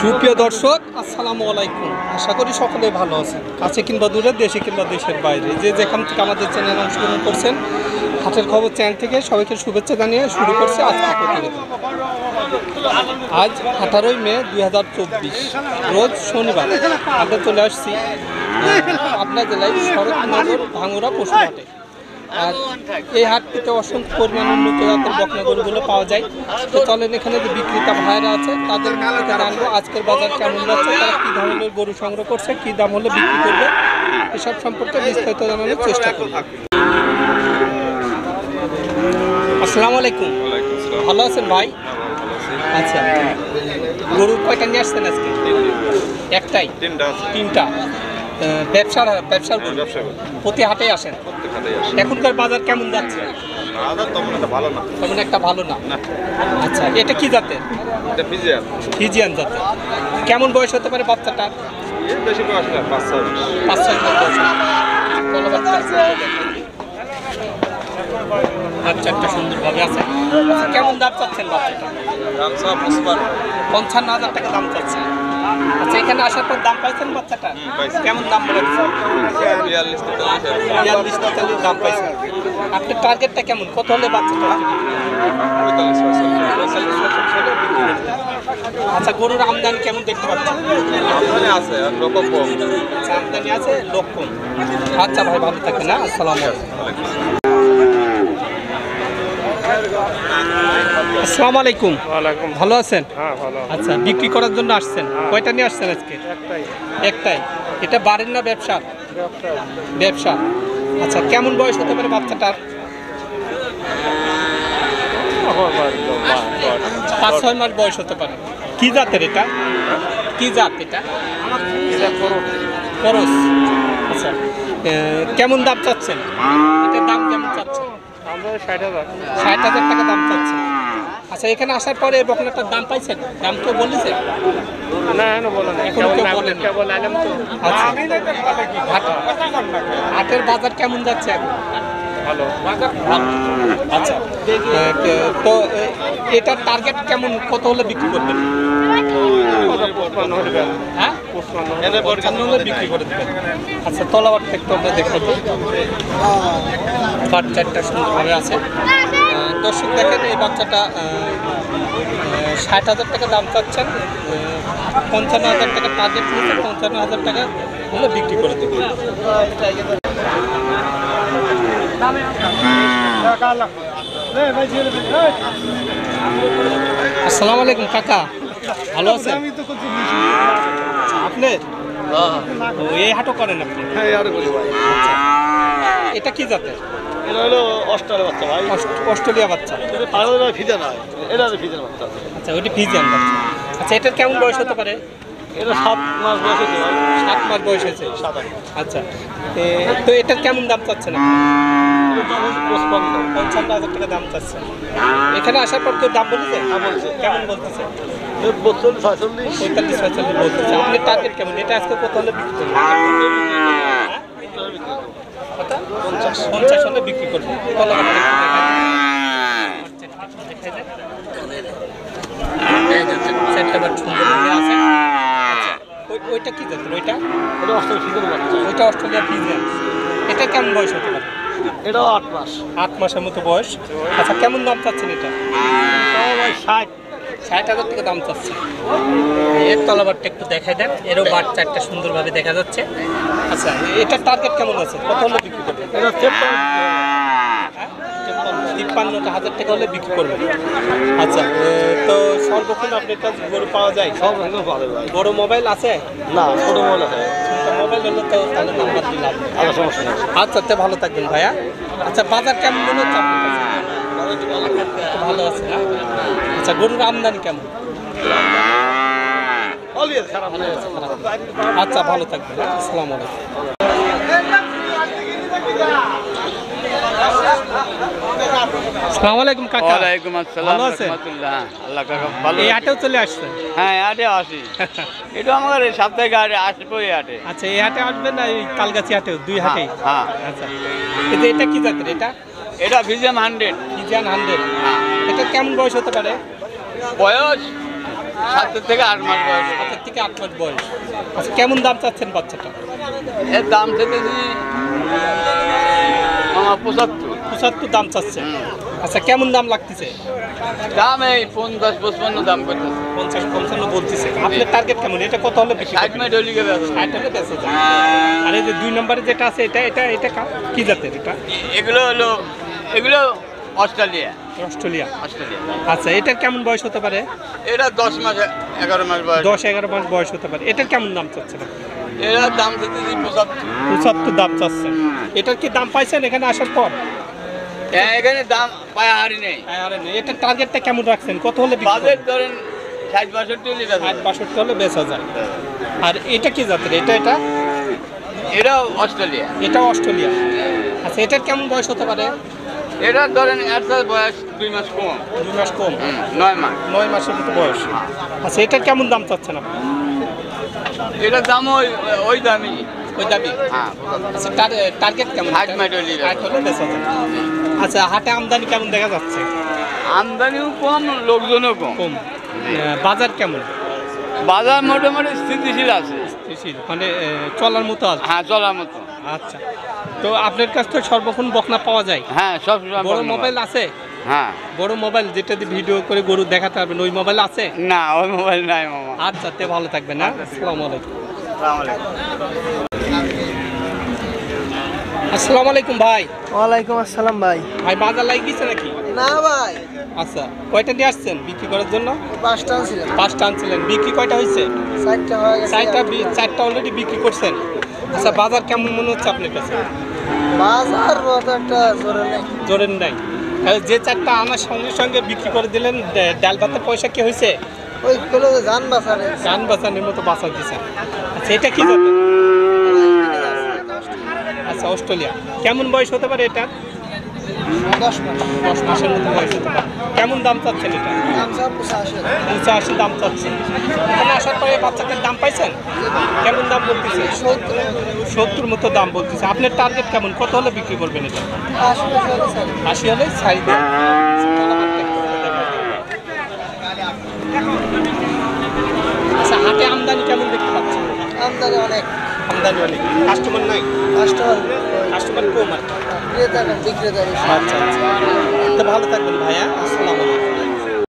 সুপ্রিয় দর্শক, আসসালামু আলাইকুম। আশা করি সকলে ভালো আছেন, কাছে কিংবা দূরে, দেশে কিংবা দেশের বাইরে, যে যেখান থেকে আমাদের চ্যানেল অংশগ্রহণ করছেন। হাটের খবর চ্যানেল থেকে সবাইকে শুভেচ্ছা জানিয়ে শুরু করছে আজকে প্রতিবেদন। আজ 18ই মে 2024, রোজ শনিবার। আমরা চলে আসছি পাবনা জেলায় শরৎনগর ভাঙ্গুরা পশু হাটে। আর এই হাটটিতে অসংখ্য পরিমাণ উন্নত জাতের বকনা গরুগুলো পাওয়া যায়। তো চলেন, এখানে যে বিক্রেতা ভাইরা আছে তাদের থেকে জানবো আজকের বাজার কেমন যাচ্ছে, তারা কী ধরনের গরু সংগ্রহ করছে, কী দাম হলে বিক্রি করবে, এসব সম্পর্কে বিস্তারিত জানানোর চেষ্টা করব। আসসালামু আলাইকুম। ভালো আছেন ভাই? আচ্ছা, গরু কয়টা নিয়ে আসছেন আজকে? একটাই? তিনটা। ব্যবসার প্রতি হাটে আসেন? এখনকার বাজার কেমন যাচ্ছে? তেমন একটা ভালো না। আচ্ছা, এটা কি জাতের? ফিজিয়ান জাতের। কেমন বয়স হতে পারে বাচ্চাটা? বেশি বয়স না, 5-6 মাস। 5-6 বয়স। বাচ্চাটা সুন্দরভাবে আছে। আচ্ছা, কেমন দাম চাচ্ছেন বাচ্চাটা? দাম 55,000 টাকা দাম চাচ্ছেন। আচ্ছা, এখানে আসার পর দাম পাইছেন বাচ্চাটা? কেমন দাম বলেছেন? 42-43 দাম পাইছেন। আপনার টার্গেটটা কেমন? কত হলে বাচ্চাটা? 45-46 বিক্রি করতে। আচ্ছা, গরুর আমদানি কেমন দেখতে পাচ্ছেন? আমদানি আছে, আর লোক কম। আচ্ছা, আমদানি আছে, লোক কম। আচ্ছা ভাই, ভালো থাকবেন। না, আসসালামু আলাইকুম। আসসালামু আলাইকুম। ভালো আছেন? আচ্ছা, বিক্রি করার জন্য আসছেন? কয়টা নিয়ে আসছেন আজকে? একটাই। এটা বাড়ির না ব্যবসা? ব্যবসা। আচ্ছা, কেমন বয়স হতে পারে বাচ্চাটার? 5-6 মাস বয়স হতে পারে। কি জাতের এটা? কি জাত এটা? খরচ। আচ্ছা, কেমন দাম চাচ্ছেন? এটার দাম কেমন চাচ্ছেন? 60,000 টাকা দাম চাচ্ছেন। আচ্ছা, এখানে আসার পরে বকনাটার দাম পাইছেন? দাম কেউ বলেছে? এখনো কেউ বলেন? আচ্ছা, হাটের বাজার কেমন যাচ্ছে এখন? ভালো। আচ্ছা, তো এটার টার্গেট কেমন, কত হলে বিক্রি করবেন? হ্যাঁ, 55 হলে বিক্রি করে দেবেন। আচ্ছা, তলাবারটা একটু আমরা দেখতে পাই। বাচ্চাটা সুন্দরভাবে আছে। দর্শক দেখেন, এই বাচ্চাটা 60,000 টাকা দাম চাচ্ছেন। 55,000 টাকা টার্গেট নিয়েছে, 55,000 টাকা হলে বিক্রি করে দেবে। আসসালামু আলাইকুম কাকা, ভালো আছেন? আপনি এই হাটও করেন আপনি? আচ্ছা, এটা কি জাতের? এটা হলো অস্ট্রেলিয়া বাচ্চা ভাই। অস্ট্রেলিয়া বাচ্চা। ফিজা না, এটা ফিজার বাচ্চা। আচ্ছা, ওইটা ফিজিয়ান বাচ্চা। আচ্ছা, এটার কেমন বয়স হতে পারে? এটা 7 মাস বয়স হয়েছে ভাই। 7 মাস বয়স হয়েছে। আচ্ছা, তো এটার কেমন দাম চাচ্ছেন? 55,000 টাকা দাম চাচ্ছেন। এখানে আসার পর কেউ দাম বলেছে? কেমন বলতেছে? 45-46 বলতেছে। আপনার টার্গেট কেমন? এটা আজকে কত হলে বিক্রি করবেন? 50 হলে বিক্রি করবেন। ওইটা কি জাতের? ওইটা অস্ট্রেলিয়া ফিজিয়ান। এটা কেমন বয়স হতে পারে? এটাও 8 মাস। 8 মাসের মতো বয়স। আচ্ছা, কেমন দাম চাচ্ছেন এটা? 60,000 টাকা দাম চাচ্ছে। এর তলাবারটা একটু দেখাই দেন। এরও বাট চারটা সুন্দরভাবে দেখা যাচ্ছে। আচ্ছা, এটার টার্গেট কেমন আছে? কত হলে বিক্রি করবেন? 53,000 টাকা হলে বিক্রি করবেন। আচ্ছা, তো সর্বক্ষণ আপনার কাছে গরু পাওয়া যায়? সব রকম পাবে ভাই। বড় মোবাইল আছে? না, ছোট মোবাইল আছে। মোবাইল হলে তো তাহলে নাম্বার দিলাম। সমস্যা নেই। আচ্ছা, তো ভালো থাকবেন ভাইয়া। আচ্ছা, বাজার কেমন মনে হচ্ছে আপনার কাছে? ভালো আছে না? আচ্ছা, গরুর আমদানি কেমন? আচ্ছা, ভালো থাকবেন। আসসালামু আলাইকুম। আসসালামু আলাইকুম কাকা। ওয়ালাইকুম আসসালাম ভালো আছেন? রাহমাতুল্লাহ। আল্লাহ কাকা ভালো। এই হাটেও চলে আসছে? হ্যাঁ, হাটে আসি। এটা আমার সাপ্তাহিক হাটে আসবো এই হাটে। আচ্ছা, এই হাটে আসবেন না এই কালগাছি হাটেও? দুই হাটেই? হ্যাঁ। আচ্ছা, এটা কি জাতের? এটা ফিজিয়াম 100। ফিজিয়ান 100। এটা কেমন বয়স হতে পারে? বয়স 7 থেকে 8 মাস বয়স। 7 থেকে 8 মাস বয়স। আচ্ছা কেমন দাম চাচ্ছেন বাচ্চাটা? এর দাম থেকেছি 75। 75 দাম চাচ্ছে। আচ্ছা কেমন দাম লাগতেছে? দাম এই 50-55 দাম করতেছে। 50-55 বলতেছে। আপনার টার্গেট কেমন? এটা কত হলে বিক্রি 60 মিনিট হলে গেবে। 60 হলে বেচা যায়। আর এই যে 2 নম্বরে যেটা আছে এটা কি জাতের এটা? এগুলো অস্ট্রেলিয়া। অস্ট্রেলিয়া। অস্ট্রেলিয়া। আচ্ছা এটার কেমন বয়স হতে পারে? এটা 10 মাস 11 মাস বয়স। 10-11 মাস বয়স হতে পারে। এটার কেমন দাম চাচ্ছেন? এরা দাম থেকেছি 75। 75 দাম চাচ্ছেন। এটার কি দাম পাইছেন এখানে আসার পর? হ্যাঁ, এখানে দাম পায় হারি নেই। আরে না, এটার টার্গেটটা কেমন রাখছেন? কত হলে বিক্রি বাজেট করবেন? ধরেন 60-62 হলে বেচা যায়। 60-62 হলে বেচা যায়। আর এটা কি জাতের? এটা এটাও অস্ট্রেলিয়া। এটা অস্ট্রেলিয়া। আচ্ছা এটার কেমন বয়স হতে পারে? এটা ধরেন এর বয়স 2 মাস কম। 2 মাস কম। 9 মাস। 9 মাসের মতো বয়স। আচ্ছা এটার কেমন দাম চাচ্ছেন আপনি? এটার দাম ওই দামই। ওই দাবি? হ্যাঁ। আচ্ছা টার্গেট কেমন? 60 মিনিট হলে 60 হলে বেচা যায়। আচ্ছা হাটে আমদানি কেমন দেখা যাচ্ছে? আমদানিও কম, লোকজনও কম। কম। বাজার কেমন? বাজার মোটামুটি স্থিতিশীল আছে। মানে চলার মতো আছে। হ্যাঁ, চলার মতো। আচ্ছা তো আপনার কাছ থেকে সর্বক্ষণ বকনা পাওয়া যায়? হ্যাঁ, সব বড় মোবাইল আছে? হ্যাঁ। বড় মোবাইল যেটা দিয়ে ভিডিও করে গরু দেখাতে পারবেন ওই মোবাইল আছে? না, ওই মোবাইল নাই মামা। আচ্ছা তে ভালো থাকবেন না। আসসালামু আলাইকুম। আসসালামু আলাইকুম ভাই। ওয়ালাইকুম আসসালাম ভাই। ভাই বাজার লাগিয়েছে নাকি? না ভাই, আচ্ছা কয়টা নিয়ে আসছেন বিক্রি করার জন্য? 5টা ছিল। 5টা আনছিলেন, বিক্রি কয়টা হয়েছে? 4টা হয়ে গেছে। 4টা অলরেডি বিক্রি করছেন। আচ্ছা বাজার কেমন মনে হচ্ছে আপনার কাছে? বাজার মতো একটা জোরে নেই। জোরেন নাই। তাহলে যে 4টা আনার সঙ্গে সঙ্গে বিক্রি করে দিলেন, ডাল ভাতের পয়সা কি হয়েছে? ওই গুলো জান বাসারে গান বাজানের মতো বাঁচা দিয়েছেন। আচ্ছা এটা কি জাতের? আচ্ছা অস্ট্রেলিয়া। কেমন বয়স হতে পারে এটা? 10 মাস। 10 মাসের মতো বয়স হতে পারে। কেমন দাম চাচ্ছেন এটা? দাম সব 85। 85 দাম চাচ্ছেন। এখানে আসার পরে বাচ্চাদের দাম পাইছেন? কেমন দাম বলতেছে? 70 মতো দাম বলতেছে। আপনার টার্গেট কেমন? কত হলে বিক্রি করবেন এটা? 80 হলে ছাড়ি দেন। আচ্ছা হাটে আমদানি কেমন দেখতে পাচ্ছেন? আমদানি অনেক। আমদানি অনেক। কাস্টমার নাই? কাস্টমার কাস্টমার কম আর কি। ক্রেতা বিক্রেতা বেশি। আচ্ছা আচ্ছা তো ভালো থাকবেন ভাইয়া। আসসালামু আলাইকুম।